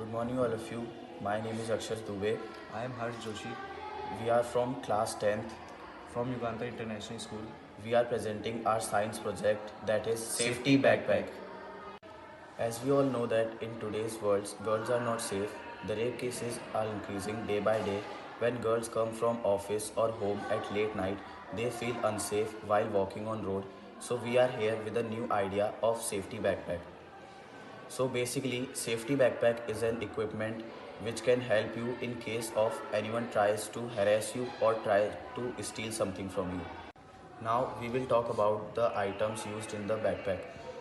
Good morning, all of you. My name is Akshar Dubey. I am Harsh Joshi We are from class 10th. from Uganda International School. We are presenting our science project that is Safety Backpack. As we all know that in today's world, girls are not safe. The rape cases are increasing day by day. When girls come from office or home at late night, they feel unsafe while walking on road. So we are here with a new idea of Safety Backpack. So basically, safety backpack is an equipment which can help you in case of anyone tries to harass you or try to steal something from you. Now we will talk about the items used in the backpack.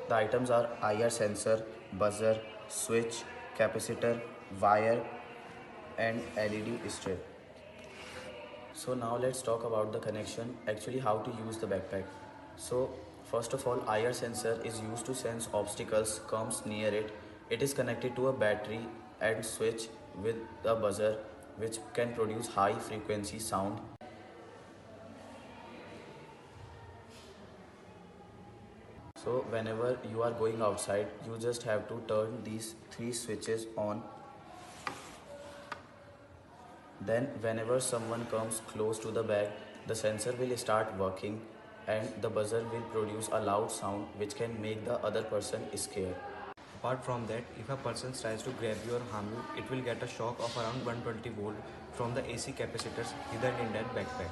The items are IR sensor, buzzer, switch, capacitor, wire and LED strip. So now let's talk about the connection, actually how to use the backpack. So first of all, IR sensor is used to sense obstacles comes near it. It is connected to a battery and switch with a buzzer which can produce high frequency sound. So whenever you are going outside, you just have to turn these three switches on. Then whenever someone comes close to the bag, the sensor will start working and the buzzer will produce a loud sound which can make the other person scared. Apart from that, if a person tries to grab you or harm you, it will get a shock of around 120 volt from the AC capacitors hidden in that backpack.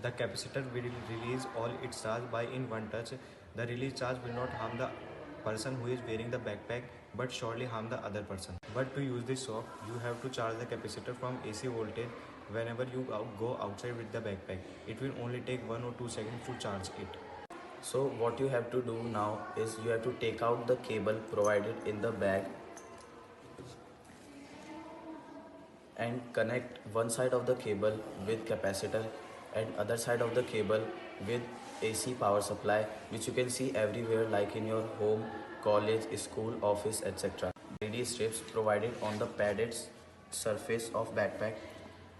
The capacitor will release all its charge by in one touch. The released charge will not harm the person who is wearing the backpack but surely harm the other person. But to use this shock, you have to charge the capacitor from AC voltage whenever you go outside with the backpack. It will only take 1 or 2 seconds to charge it. So what you have to do now is you have to take out the cable provided in the bag and connect one side of the cable with capacitor and other side of the cable with AC power supply, which you can see everywhere like in your home, college, school, office, etc. LED strips provided on the padded surface of backpack,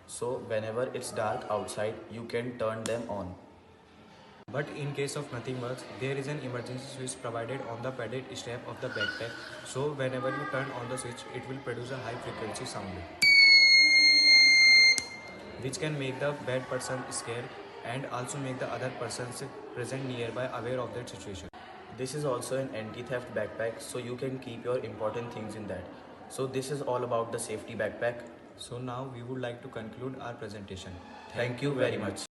so whenever it's dark outside you can turn them on. But in case of nothing works, there is an emergency switch provided on the padded strap of the backpack. So whenever you turn on the switch, it will produce a high frequency sound, which can make the bad person scared and also make the other persons present nearby aware of that situation. This is also an anti-theft backpack, so you can keep your important things in that. So this is all about the safety backpack. So now we would like to conclude our presentation. Thank you very much.